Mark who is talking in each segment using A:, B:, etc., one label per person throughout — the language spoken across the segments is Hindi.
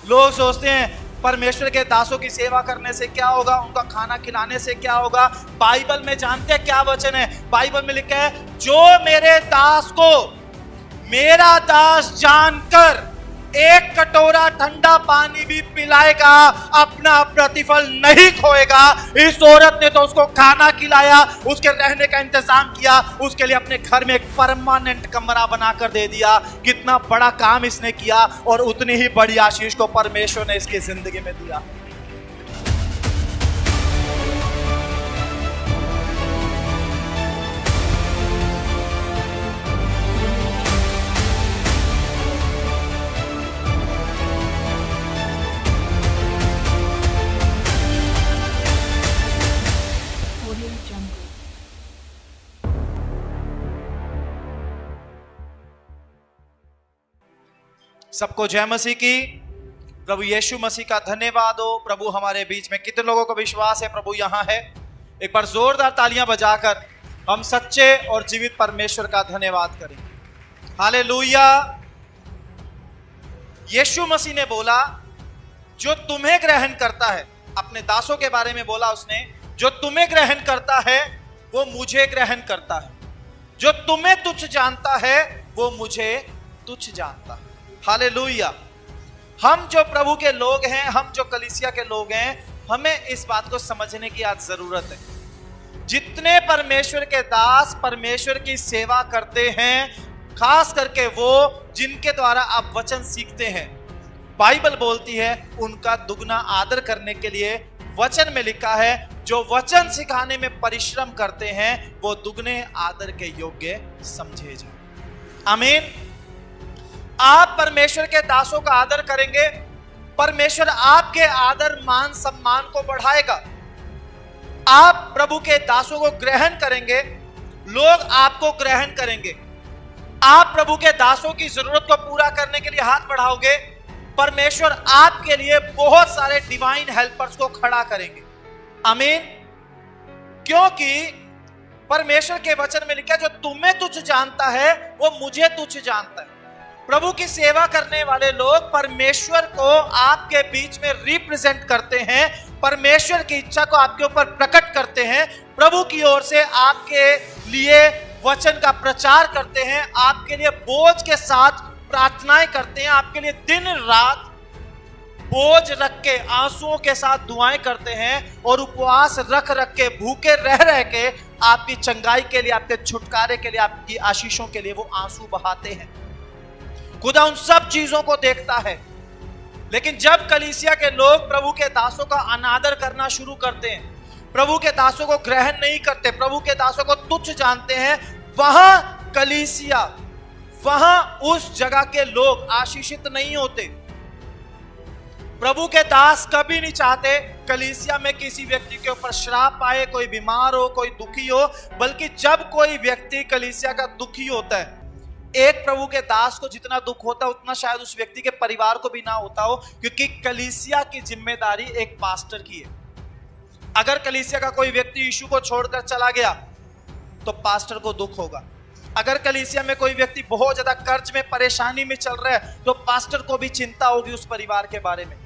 A: लोग सोचते हैं परमेश्वर के दासों की सेवा करने से क्या होगा, उनका खाना खिलाने से क्या होगा। बाइबल में जानते हैं क्या वचन है? बाइबल में लिखा है, जो मेरे दास को मेरा दास जानकर एक कटोरा ठंडा पानी भी पिलाएगा अपना प्रतिफल नहीं खोएगा। इस औरत ने तो उसको खाना खिलाया, उसके रहने का इंतजाम किया, उसके लिए अपने घर में एक परमानेंट कमरा बनाकर दे दिया। कितना बड़ा काम इसने किया और उतनी ही बड़ी आशीष को परमेश्वर ने इसकी जिंदगी में दिया। सबको जय मसीह की। प्रभु यीशु मसीह का धन्यवाद हो। प्रभु हमारे बीच में, कितने लोगों को विश्वास है प्रभु यहाँ है? एक बार जोरदार तालियां बजाकर हम सच्चे और जीवित परमेश्वर का धन्यवाद करें। हालेलुया। यीशु मसीह ने बोला, जो तुम्हें ग्रहण करता है, अपने दासों के बारे में बोला उसने, जो तुम्हें ग्रहण करता है वो मुझे ग्रहण करता है, जो तुम्हें तुच्छ जानता है वो मुझे तुच्छ जानता है। हालेलुया। हम जो प्रभु के लोग हैं, हम जो कलीसिया के लोग हैं, हमें इस बात को समझने की आज जरूरत है। जितने परमेश्वर के दास परमेश्वर की सेवा करते हैं, खास करके वो जिनके द्वारा आप वचन सीखते हैं, बाइबल बोलती है उनका दुगना आदर करने के लिए वचन में लिखा है, जो वचन सिखाने में परिश्रम करते हैं वो दुगने आदर के योग्य समझे जाए। आमीन। आप परमेश्वर के दासों का आदर करेंगे, परमेश्वर आपके आदर मान सम्मान को बढ़ाएगा। आप प्रभु के दासों को ग्रहण करेंगे, लोग आपको ग्रहण करेंगे। आप प्रभु के दासों की जरूरत को पूरा करने के लिए हाथ बढ़ाओगे, परमेश्वर आपके लिए बहुत सारे डिवाइन हेल्पर्स को खड़ा करेंगे। आमीन। क्योंकि परमेश्वर के वचन में लिखा है, जो तुम्हें तुच्छ जानता है वो मुझे तुच्छ जानता है। प्रभु की सेवा करने वाले लोग परमेश्वर को आपके बीच में रिप्रेजेंट करते हैं, परमेश्वर की इच्छा को आपके ऊपर प्रकट करते हैं, प्रभु की ओर से आपके लिए वचन का प्रचार करते हैं, आपके लिए बोझ के साथ प्रार्थनाएं करते हैं, आपके लिए दिन रात बोझ रख के आंसुओं के साथ दुआएं करते हैं और उपवास रख रख के, भूखे रह के आपकी चंगाई के लिए, आपके छुटकारे के लिए, आपकी आशीषों के लिए वो आंसू बहाते हैं। खुदा उन सब चीजों को देखता है। लेकिन जब कलीसिया के लोग प्रभु के दासों का अनादर करना शुरू करते हैं, प्रभु के दासों को ग्रहण नहीं करते, प्रभु के दासों को तुच्छ जानते हैं, वहां कलीसिया, वहां उस जगह के लोग आशीषित नहीं होते। प्रभु के दास कभी नहीं चाहते कलीसिया में किसी व्यक्ति के ऊपर श्राप आए, कोई बीमार हो, कोई दुखी हो, बल्कि जब कोई व्यक्ति कलीसिया का दुखी होता है, एक प्रभु के दास को जितना दुख होता है उतना शायद उस व्यक्ति के परिवार को भी ना होता हो, क्योंकि कलीसिया की जिम्मेदारी एक पास्टर की है। अगर कलीसिया का कोई व्यक्ति यीशु को छोड़कर चला गया तो पास्टर को दुख होगा। अगर कलीसिया में कोई व्यक्ति बहुत ज्यादा कर्ज में, परेशानी में चल रहा है तो पास्टर को भी चिंता होगी उस परिवार के बारे में।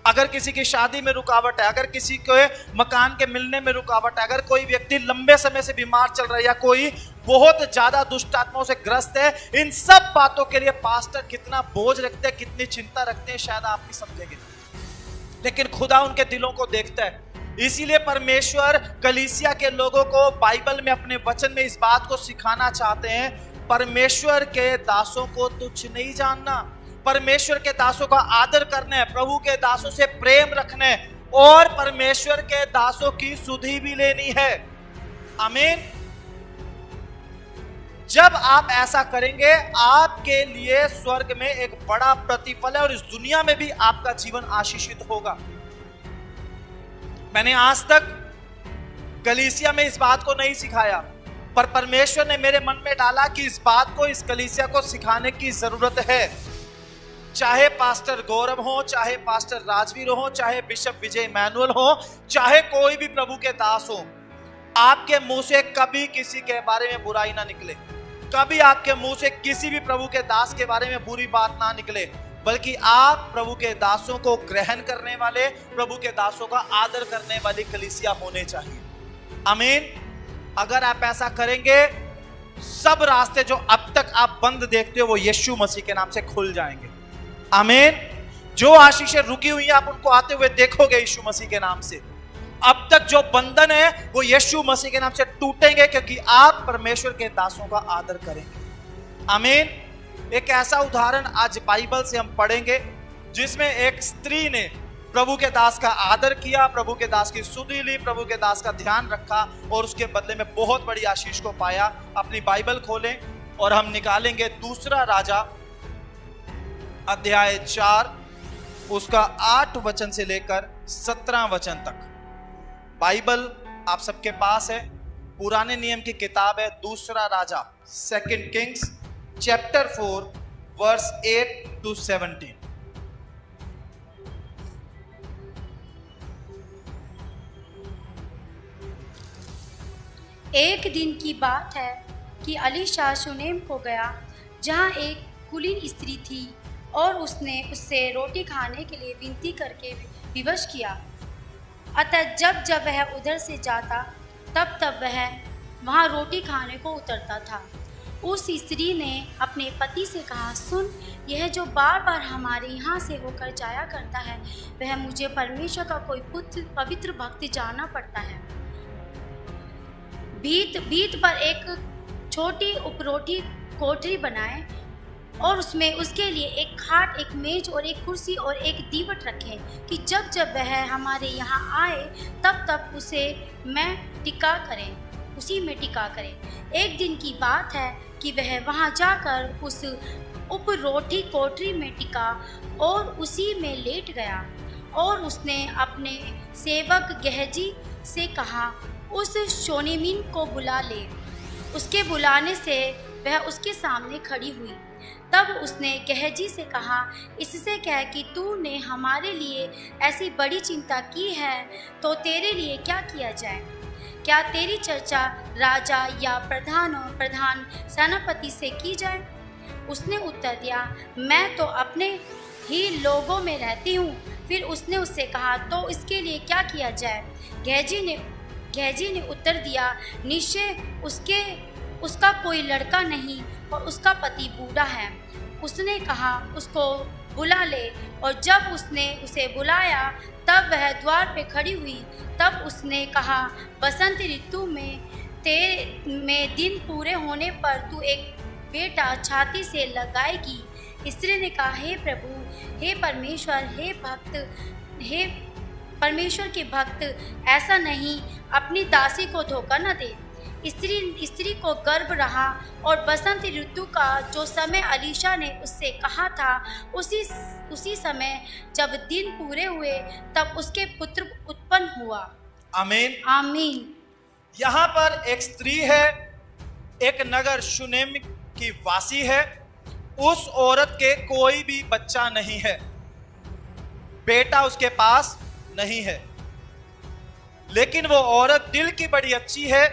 A: अगर किसी की शादी में रुकावट है, अगर किसी के मकान के मिलने में रुकावट है, अगर कोई व्यक्ति लंबे समय से बीमार चल रहा है या कोई बहुत ज्यादा दुष्ट आत्माओं से ग्रस्त है, इन सब बातों के लिए पास्टर कितना बोझ रखते हैं, कितनी चिंता रखते हैं, शायद आप नहीं समझेंगे। लेकिन खुदा उनके दिलों को देखता है। इसीलिए परमेश्वर कलीसिया के लोगों को बाइबल में, अपने वचन में इस बात को सिखाना चाहते हैं, परमेश्वर के दासों को तुच्छ नहीं जानना, परमेश्वर के दासों का आदर करना है, प्रभु के दासों से प्रेम रखना है और परमेश्वर के दासों की सुधि भी लेनी है। आमीन। जब आप ऐसा करेंगे, आपके लिए स्वर्ग में एक बड़ा प्रतिफल है और इस दुनिया में भी आपका जीवन आशीषित होगा। मैंने आज तक कलीसिया में इस बात को नहीं सिखाया, पर परमेश्वर ने मेरे मन में डाला कि इस बात को, इस कलीसिया को सिखाने की जरूरत है। चाहे पास्टर गौरव हो, चाहे पास्टर राजवीर हो, चाहे बिशप विजय इमैनुअल हो, चाहे कोई भी प्रभु के दास हो, आपके मुंह से कभी किसी के बारे में बुराई ना निकले, कभी आपके मुंह से किसी भी प्रभु के दास के बारे में बुरी बात ना निकले। बल्कि आप प्रभु के दासों को ग्रहण करने वाले, प्रभु के दासों का आदर करने वाली कलीसिया होने चाहिए। आमीन। अगर आप ऐसा करेंगे, सब रास्ते जो अब तक आप बंद देखते हो वो यीशु मसीह के नाम से खुल जाएंगे। आमीन। जो आशीषें रुकी हुई हैं आप उनको आते हुए देखोगे यीशु मसीह के नाम से। अब तक जो बंधन है वो यीशु मसीह के नाम से टूटेंगे, क्योंकि आप परमेश्वर के दासों का आदर करेंगे। आमीन। एक ऐसा उदाहरण आज बाइबल से हम पढ़ेंगे जिसमें एक स्त्री ने प्रभु के दास का आदर किया, प्रभु के दास की सुधि ली, प्रभु के दास का ध्यान रखा और उसके बदले में बहुत बड़ी आशीष को पाया। अपनी बाइबल खोलें और हम निकालेंगे दूसरा राजा अध्याय 4 उसका 8 वचन से लेकर 17 वचन तक। बाइबल आप सबके पास है, पुराने नियम की किताब है दूसरा राजा, 2 किंग्स चैप्टर 4 वर्स 8 to 17।
B: एक दिन की बात है कि अलीशा शुनेम को गया, जहाँ एक कुलीन स्त्री थी और उसने उससे रोटी खाने के लिए विनती करके विवश किया। अतः जब जब वह उधर से जाता तब तब वह वहाँ रोटी खाने को उतरता था। उस स्त्री ने अपने पति से कहा, सुन, यह जो बार बार हमारे यहाँ से होकर जाया करता है, वह मुझे परमेश्वर का कोई पवित्र भक्त जानना पड़ता है। भीत पर एक छोटी उपरोठी कोठरी बनाए और उसमें उसके लिए एक खाट, एक मेज और एक कुर्सी और एक दीवट रखें कि जब जब वह हमारे यहाँ आए तब तब उसी में टिका करें। एक दिन की बात है कि वह वहाँ जाकर उस उपरोठी कोठरी में टिका और उसी में लेट गया। और उसने अपने सेवक गेहजी से कहा, उस शोनेमिन को बुला ले। उसके बुलाने से वह उसके सामने खड़ी हुई। तब उसने गेहजी से कहा, इससे कह कि तूने हमारे लिए ऐसी बड़ी चिंता की है तो तेरे लिए क्या किया जाए? क्या तेरी चर्चा राजा या प्रधान सेनापति से की जाए? उसने उत्तर दिया, मैं तो अपने ही लोगों में रहती हूँ। फिर उसने उससे कहा, तो इसके लिए क्या किया जाए? गेहजी ने उत्तर दिया, निश्चय उसका कोई लड़का नहीं और उसका पति बूढ़ा है। उसने कहा, उसको बुला ले। और जब उसने उसे बुलाया तब वह द्वार पे खड़ी हुई। तब उसने कहा, बसंत ऋतु में दिन पूरे होने पर तू एक बेटा छाती से लगाएगी। स्त्री ने कहा, हे प्रभु, हे परमेश्वर के भक्त, ऐसा नहीं, अपनी दासी को धोखा न दे। स्त्री को गर्भ रहा और बसंत ऋतु का जो समय अलीशा ने उससे कहा था, उसी समय जब दिन पूरे हुए तब उसके पुत्र उत्पन्न हुआ।
A: आमीन।
B: आमीन।
A: यहाँ पर एक स्त्री है, एक नगर शुनेम की वासी है। उस औरत के कोई भी बच्चा नहीं है, बेटा उसके पास नहीं है, लेकिन वो औरत दिल की बड़ी अच्छी है।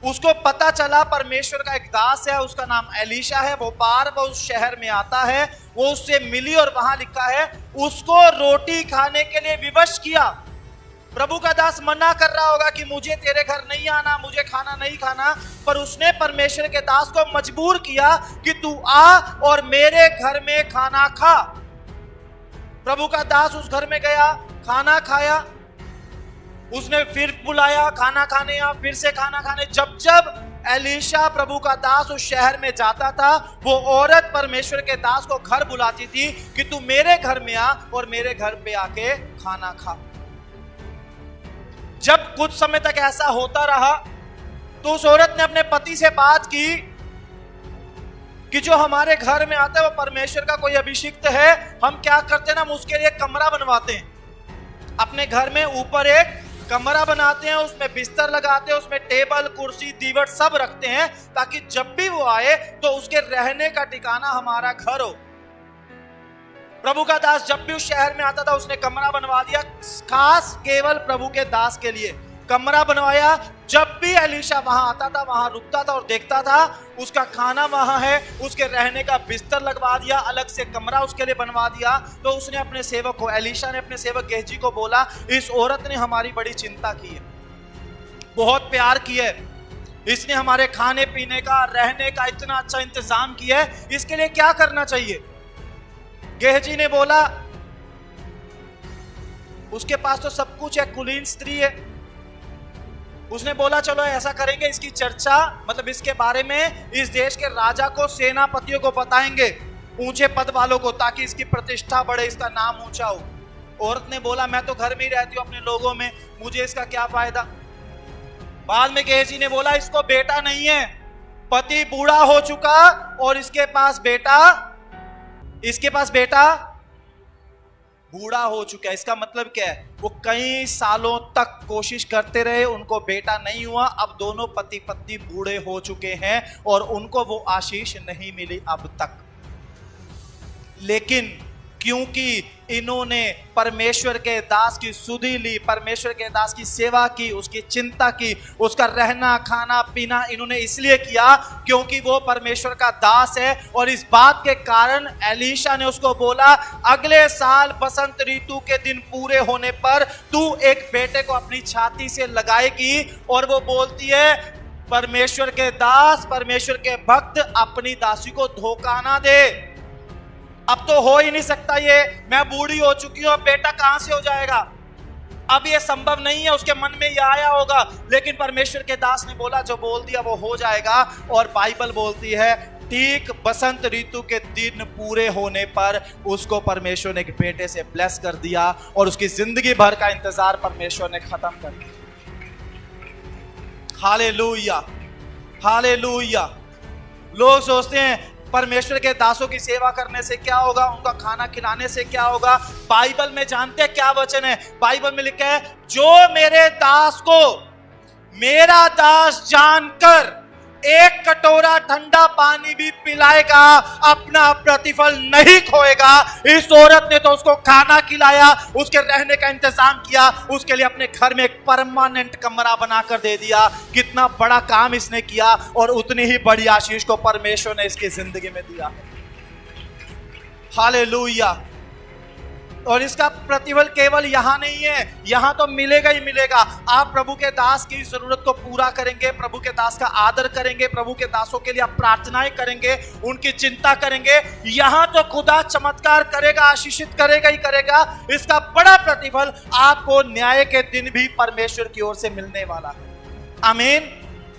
A: उसको पता चला परमेश्वर का एक दास है, उसका नाम एलीशा है, वो बार बार उस शहर में आता है। वो उससे मिली और वहां लिखा है उसको रोटी खाने के लिए विवश किया। प्रभु का दास मना कर रहा होगा कि मुझे तेरे घर नहीं आना, मुझे खाना नहीं खाना, पर उसने परमेश्वर के दास को मजबूर किया कि तू आ और मेरे घर में खाना खा। प्रभु का दास उस घर में गया, खाना खाया। उसने फिर बुलाया खाना खाने, या फिर से खाना खाने। जब जब एलीशा प्रभु का दास उस शहर में जाता था, वो औरत परमेश्वर के दास को घर बुलाती थी कि तू मेरे घर में आ और मेरे घर पे आके खाना खा। जब कुछ समय तक ऐसा होता रहा तो उस औरत ने अपने पति से बात की कि जो हमारे घर में आता है वो परमेश्वर का कोई अभिषिक्त है। हम क्या करते हैं ना, हम उसके लिए कमरा बनवाते हैं। अपने घर में ऊपर एक कमरा बनाते हैं, उसमें बिस्तर लगाते हैं, उसमें टेबल कुर्सी दीवट सब रखते हैं, ताकि जब भी वो आए तो उसके रहने का ठिकाना हमारा घर हो। प्रभु का दास जब भी उस शहर में आता था उसने कमरा बनवा दिया, खास केवल प्रभु के दास के लिए। कमरा बनवाया। जब भी एलीशा वहां आता था वहां रुकता था और देखता था उसका खाना वहां है, उसके रहने का बिस्तर लगवा दिया, अलग से कमरा उसके लिए बनवा दिया। तो उसने अपने सेवक को, एलीशा ने अपने सेवक गेहजी को बोला, इस औरत ने हमारी बड़ी चिंता की है, बहुत प्यार किया है, इसने हमारे खाने पीने का, रहने का इतना अच्छा इंतजाम किया है, इसके लिए क्या करना चाहिए। गेहजी ने बोला उसके पास तो सब कुछ है, कुलीन स्त्री है। उसने बोला चलो ऐसा करेंगे, इसकी चर्चा मतलब इसके बारे में इस देश के राजा को, सेनापतियों को बताएंगे, ऊंचे पद वालों को, ताकि इसकी प्रतिष्ठा बढ़े, इसका नाम ऊंचा हो। औरत ने बोला मैं तो घर में ही रहती हूँ अपने लोगों में, मुझे इसका क्या फायदा। बाद में गेहजी ने बोला इसको बेटा नहीं है, पति बूढ़ा हो चुका और इसके पास बेटा बूढ़ा हो चुका है। इसका मतलब क्या है, वो कई सालों तक कोशिश करते रहे, उनको बेटा नहीं हुआ। अब दोनों पति पत्नी बूढ़े हो चुके हैं और उनको वो आशीष नहीं मिली अब तक। लेकिन क्योंकि इन्होंने परमेश्वर के दास की सुधि ली, परमेश्वर के दास की सेवा की, उसकी चिंता की, उसका रहना खाना पीना इन्होंने इसलिए किया क्योंकि वो परमेश्वर का दास है। और इस बात के कारण एलीशा ने उसको बोला अगले साल बसंत ऋतु के दिन पूरे होने पर तू एक बेटे को अपनी छाती से लगाएगी। और वो बोलती है परमेश्वर के दास, परमेश्वर के भक्त अपनी दासी को धोखा ना दे, अब तो हो ही नहीं सकता, ये मैं बूढ़ी हो चुकी हूं, अब बेटा कहां से हो जाएगा, अब ये संभव नहीं है। उसके मन में ये आया होगा, लेकिन परमेश्वर के दास ने बोला जो बोल दिया वो हो जाएगा। और बाइबल बोलती है ठीक बसंत ऋतु के दिन पूरे होने पर उसको परमेश्वर ने एक बेटे से ब्लेस कर दिया और उसकी जिंदगी भर का इंतजार परमेश्वर ने खत्म कर दिया। Hallelujah, hallelujah. लोग सोचते हैं परमेश्वर के दासों की सेवा करने से क्या होगा, उनका खाना खिलाने से क्या होगा। बाइबल में जानते हैं क्या वचन है, बाइबल में लिखा है जो मेरे दास को मेरा दास जानकर एक कटोरा ठंडा पानी भी पिलाएगा अपना प्रतिफल नहीं खोएगा। इस औरत ने तो उसको खाना खिलाया, उसके रहने का इंतजाम किया, उसके लिए अपने घर में एक परमानेंट कमरा बनाकर दे दिया। कितना बड़ा काम इसने किया और उतनी ही बड़ी आशीष को परमेश्वर ने इसकी जिंदगी में दिया। हालेलुया। और इसका प्रतिफल केवल यहां नहीं है, यहां तो मिलेगा ही मिलेगा। आप प्रभु के दास की जरूरत को पूरा करेंगे, प्रभु के दास का आदर करेंगे, प्रभु के दासों के लिए आप प्रार्थनाएं करेंगे, उनकी चिंता करेंगे, यहां तो खुदा चमत्कार करेगा, आशीषित करेगा ही करेगा। इसका बड़ा प्रतिफल आपको न्याय के दिन भी परमेश्वर की ओर से मिलने वाला है। आमीन।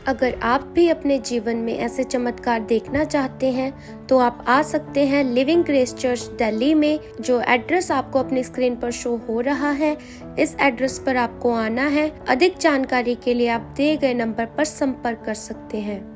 C: अगर आप भी अपने जीवन में ऐसे चमत्कार देखना चाहते हैं तो आप आ सकते हैं लिविंग ग्रेस चर्च दिल्ली में, जो एड्रेस आपको अपनी स्क्रीन पर शो हो रहा है। इस एड्रेस पर आपको आना है। अधिक जानकारी के लिए आप दिए गए नंबर पर संपर्क कर सकते हैं।